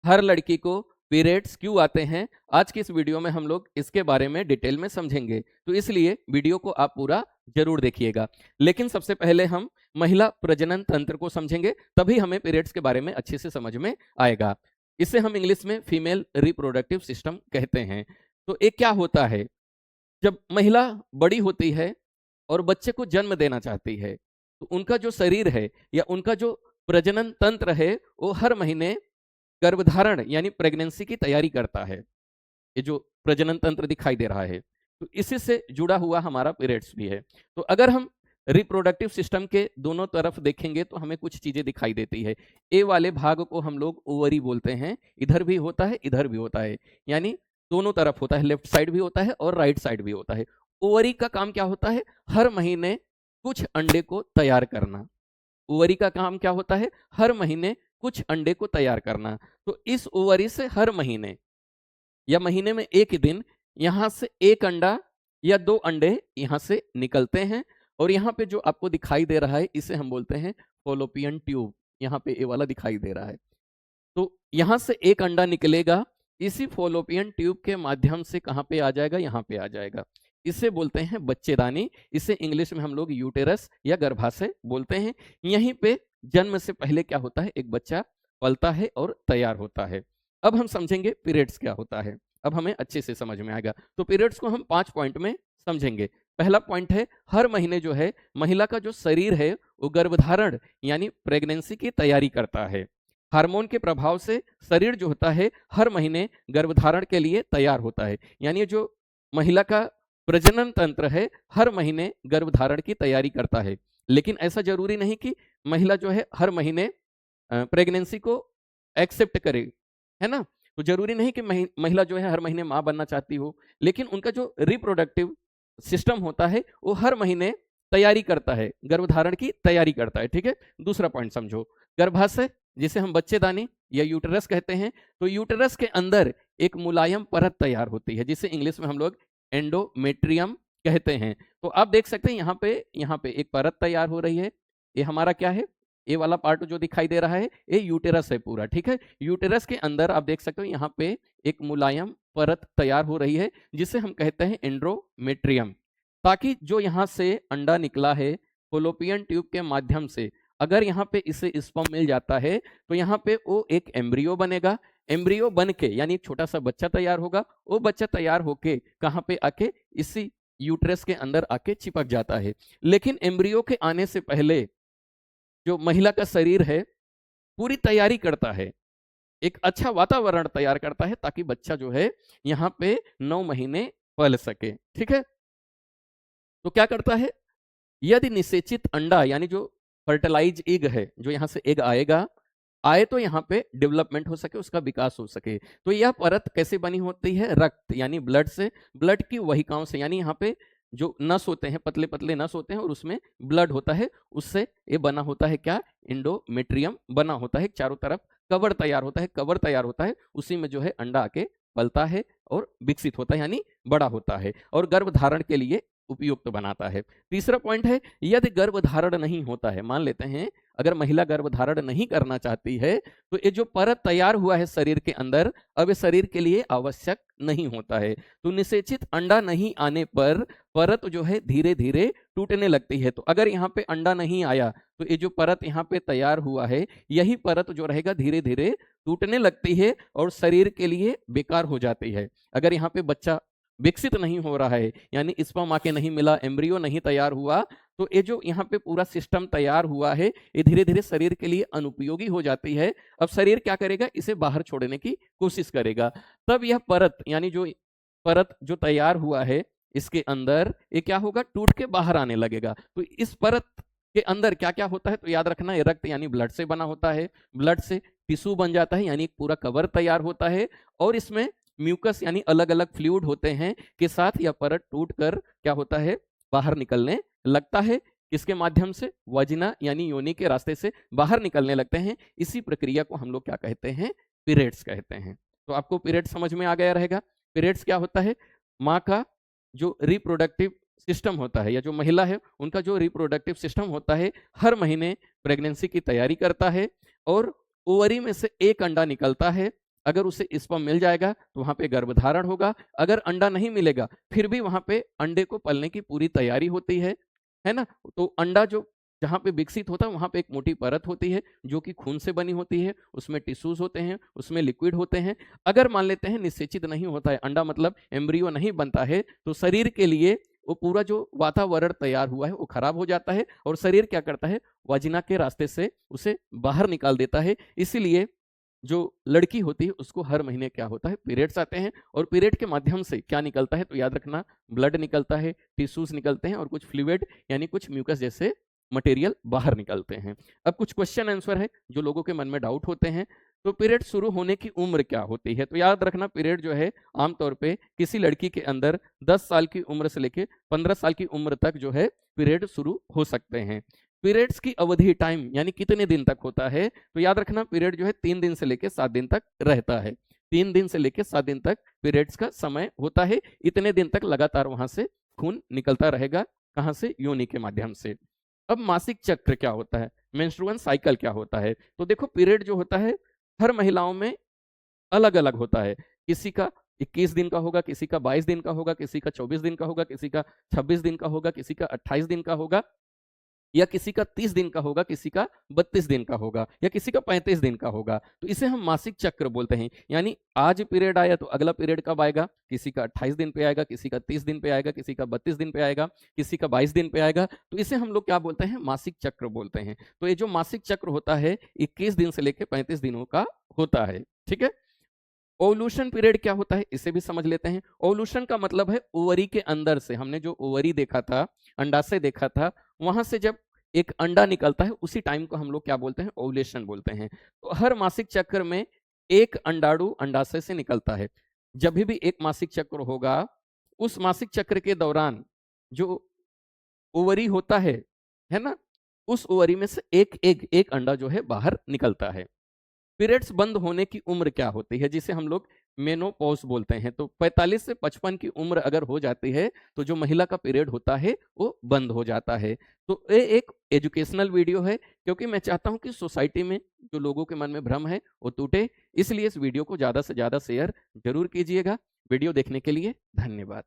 हर लड़की को पीरियड्स क्यों आते हैं, आज की इस वीडियो में हम लोग इसके बारे में डिटेल में समझेंगे। तो इसलिए वीडियो को आप पूरा जरूर देखिएगा। लेकिन सबसे पहले हम महिला प्रजनन तंत्र को समझेंगे, तभी हमें पीरियड्स के बारे में अच्छे से समझ में आएगा। इसे हम इंग्लिश में फीमेल रिप्रोडक्टिव सिस्टम कहते हैं। तो ये क्या होता है, जब महिला बड़ी होती है और बच्चे को जन्म देना चाहती है, तो उनका जो शरीर है या उनका जो प्रजनन तंत्र है वो हर महीने गर्भधारण यानी प्रेगनेंसी की तैयारी करता है। ये जो प्रजनन तंत्र दिखाई दे रहा है, तो इसी से जुड़ा हुआ हमारा पीरियड्स भी है। तो अगर हम रिप्रोडक्टिव सिस्टम के दोनों तरफ देखेंगे तो हमें कुछ चीजें दिखाई देती है। ए वाले भाग को हम लोग ओवरी बोलते हैं, इधर भी होता है इधर भी होता है, यानी दोनों तरफ होता है, लेफ्ट साइड भी होता है और राइट साइड भी होता है। ओवरी का काम क्या होता है, हर महीने कुछ अंडे को तैयार करना। ओवरी का काम क्या होता है, हर महीने कुछ अंडे को तैयार करना। तो इस ओवरी से हर महीने या महीने में एक दिन यहां से एक अंडा या दो अंडे यहां से निकलते हैं, और यहाँ पे जो आपको दिखाई दे रहा है इसे हम बोलते हैं फॉलोपियन ट्यूब। यहाँ पे ये वाला दिखाई दे रहा है, तो यहां से एक अंडा निकलेगा, इसी फॉलोपियन ट्यूब के माध्यम से कहां पे आ जाएगा, यहाँ पे आ जाएगा। इसे बोलते हैं बच्चेदानी। इसे इंग्लिश में हम लोग यूटेरस या गर्भाशय बोलते हैं। यहीं पे जन्म से पहले क्या होता है, एक बच्चा पलता है और तैयार होता है। अब हम समझेंगे पीरियड्स क्या होता है, अब हमें अच्छे से समझ में आएगा। तो पीरियड्स को हम 5 पॉइंट में समझेंगे। पहला पॉइंट है, हर महीने जो है महिला का जो शरीर है वो गर्भधारण यानी प्रेगनेंसी की तैयारी करता है। हार्मोन के प्रभाव से शरीर जो होता है हर महीने गर्भधारण के लिए तैयार होता है, यानी जो महिला का प्रजनन तंत्र है हर महीने गर्भधारण की तैयारी करता है। लेकिन ऐसा जरूरी नहीं कि महिला जो है हर महीने प्रेगनेंसी को एक्सेप्ट करे, है ना। तो जरूरी नहीं कि महिला जो है हर महीने मां बनना चाहती हो, लेकिन उनका जो रिप्रोडक्टिव सिस्टम होता है वो हर महीने तैयारी करता है, गर्भधारण की तैयारी करता है। ठीक है, दूसरा पॉइंट समझो, गर्भाशय जिसे हम बच्चेदानी या यूटेरस कहते हैं, तो यूटेरस के अंदर एक मुलायम परत तैयार होती है जिसे इंग्लिश में हम लोग एंडोमेट्रियम कहते हैं। तो आप देख सकते हैं यहाँ पे एक परत तैयार हो रही है। ये हमारा क्या है, ये वाला पार्ट जो दिखाई दे रहा है ये यूटेरस है पूरा। ठीक है, यूटेरस के अंदर आप देख सकते हो यहाँ पे एक मुलायम परत तैयार हो रही है जिसे हम कहते हैं एंड्रोमेट्रियम, ताकि जो यहाँ से अंडा निकला है फोलोपियन ट्यूब के माध्यम से, अगर यहाँ पे इसे स्पर्म मिल जाता है तो यहाँ पे वो एक एम्ब्रियो बनेगा। एम्ब्रियो बन के यानी छोटा सा बच्चा तैयार होगा, वो बच्चा तैयार होके कहाँ पे आके इसी यूट्रस के अंदर आके चिपक जाता है। लेकिन एम्ब्रियो के आने से पहले जो महिला का शरीर है पूरी तैयारी करता है, एक अच्छा वातावरण तैयार करता है ताकि बच्चा जो है यहाँ पे 9 महीने पल सके। ठीक है, तो क्या करता है, यदि निषेचित अंडा यानी जो फर्टिलाइज एग है, जो यहाँ से एग आएगा, आए तो यहाँ पे डेवलपमेंट हो सके, उसका विकास हो सके। तो यह परत कैसे बनी होती है, रक्त यानी ब्लड से, ब्लड की वहिकाओं से, यानी यहाँ पे जो नस होते हैं, पतले पतले नस होते हैं और उसमें ब्लड होता है, उससे ये बना होता है क्या, इंडोमेट्रियम बना होता है। चारों तरफ कवर तैयार होता है, कवर तैयार होता है, उसी में जो है अंडा आके पलता है और विकसित होता है यानी बड़ा होता है और गर्भधारण के लिए उपयुक्त बनाता है। तीसरा पॉइंट है, यदि गर्भधारण नहीं होता है, मान लेते हैं अगर महिला गर्भधारण नहीं करना चाहती है, तो ये जो परत तैयार हुआ है शरीर के अंदर, अब ये शरीर के लिए आवश्यक नहीं होता है। तो निषेचित अंडा नहीं आने पर परत जो है धीरे धीरे टूटने लगती है। तो अगर यहाँ पे अंडा नहीं आया तो ये जो परत यहाँ पे तैयार हुआ है, यही परत जो रहेगा धीरे धीरे टूटने लगती है और शरीर के लिए बेकार हो जाती है। अगर यहाँ पे बच्चा विकसित नहीं हो रहा है, यानी स्पर्म आके नहीं मिला, एम्ब्रियो नहीं तैयार हुआ, तो ये जो यहाँ पे पूरा सिस्टम तैयार हुआ है ये धीरे धीरे शरीर के लिए अनुपयोगी हो जाती है। अब शरीर क्या करेगा, इसे बाहर छोड़ने की कोशिश करेगा। तब यह परत यानी जो परत जो तैयार हुआ है इसके अंदर ये क्या होगा, टूट के बाहर आने लगेगा। तो इस परत के अंदर क्या क्या होता है, तो याद रखना, ये रक्त यानी ब्लड से बना होता है, ब्लड से टिश्यू बन जाता है यानी पूरा कवर तैयार होता है, और इसमें म्यूकस यानी अलग अलग फ्लूइड होते हैं के साथ यह परत टूट कर क्या होता है, बाहर निकलने लगता है। किसके माध्यम से, वजिना यानी योनि के रास्ते से बाहर निकलने लगते हैं। इसी प्रक्रिया को हम लोग क्या कहते हैं, पीरियड्स कहते हैं। तो आपको पीरियड समझ में आ गया रहेगा। पीरियड्स क्या होता है, माँ का जो रिप्रोडक्टिव सिस्टम होता है या जो महिला है उनका जो रिप्रोडक्टिव सिस्टम होता है हर महीने प्रेगनेंसी की तैयारी करता है और ओवरी में से एक अंडा निकलता है। अगर उसे स्पर्म मिल जाएगा तो वहाँ पे गर्भधारण होगा, अगर अंडा नहीं मिलेगा फिर भी वहाँ पे अंडे को पलने की पूरी तैयारी होती है ना? तो अंडा जो जहाँ पे विकसित होता है वहाँ पे एक मोटी परत होती है जो कि खून से बनी होती है, उसमें टिश्यूज होते हैं, उसमें लिक्विड होते हैं। अगर मान लेते हैं निषेचित नहीं होता है अंडा, मतलब एम्ब्रियो नहीं बनता है, तो शरीर के लिए वो पूरा जो वातावरण तैयार हुआ है वो खराब हो जाता है और शरीर क्या करता है, वाजिना के रास्ते से उसे बाहर निकाल देता है। इसीलिए जो लड़की होती है उसको हर महीने क्या होता है, पीरियड्स आते हैं और पीरियड के माध्यम से क्या निकलता है, तो याद रखना ब्लड निकलता है, टिश्यूज निकलते हैं और कुछ फ्लूइड यानी कुछ म्यूकस जैसे मटेरियल बाहर निकलते हैं। अब कुछ क्वेश्चन आंसर है जो लोगों के मन में डाउट होते हैं। तो पीरियड शुरू होने की उम्र क्या होती है, तो याद रखना पीरियड जो है आमतौर पे किसी लड़की के अंदर 10 साल की उम्र से लेकर 15 साल की उम्र तक जो है पीरियड शुरू हो सकते हैं। पीरियड्स की अवधि टाइम यानी कितने दिन तक होता है, तो याद रखना पीरियड जो है 3 दिन से लेकर 7 दिन तक रहता है। 3 दिन से लेकर 7 दिन तक पीरियड्स का समय होता है। इतने दिन तक लगातार वहां से खून निकलता रहेगा, कहां से, योनि के माध्यम से। अब मासिक चक्र क्या होता है, मेंस्ट्रुअल साइकिल क्या होता है, तो देखो पीरियड जो होता है हर महिलाओं में अलग अलग होता है। किसी का 21 दिन का होगा, किसी का 22 दिन का होगा, किसी का 24 दिन का होगा, किसी का 26 दिन का होगा, किसी का 28 दिन का होगा, या किसी का 30 दिन का होगा, किसी का 32 दिन का होगा, या किसी का 35 दिन का होगा। तो इसे हम मासिक चक्र बोलते हैं। यानी आज पीरियड आया तो अगला पीरियड कब आएगा, किसी का 28 दिन पे आएगा, किसी का 30 दिन पे आएगा, किसी का 32 दिन पे आएगा, किसी का 22 दिन पे आएगा। तो इसे हम लोग क्या बोलते हैं, मासिक चक्र बोलते हैं। तो ये जो मासिक चक्र होता है 21 दिन से लेकर 35 दिनों का होता है। ठीक है। ओवल्यूशन पीरियड क्या होता है इसे भी समझ लेते हैं। ओवल्यूशन का मतलब है ओवरी के अंदर से, हमने जो ओवरी देखा था, अंडाशय देखा था, वहां से जब एक अंडा निकलता है उसी टाइम को हम लोग क्या बोलते हैं, ओवुलेशन बोलते हैं। तो हर मासिक चक्र में एक अंडाणु अंडाशय से निकलता है। जब भी एक मासिक चक्र होगा उस मासिक चक्र के दौरान जो ओवरी होता है ना, उस ओवरी में से एक अंडा जो है बाहर निकलता है। पीरियड्स बंद होने की उम्र क्या होती है, जिसे हम लोग मेनोपॉज बोलते हैं। तो 45 से 55 की उम्र अगर हो जाती है तो जो महिला का पीरियड होता है वो बंद हो जाता है। तो ये एक एजुकेशनल वीडियो है, क्योंकि मैं चाहता हूं कि सोसाइटी में जो लोगों के मन में भ्रम है वो टूटे, इसलिए इस वीडियो को ज़्यादा से ज़्यादा शेयर जरूर कीजिएगा। वीडियो देखने के लिए धन्यवाद।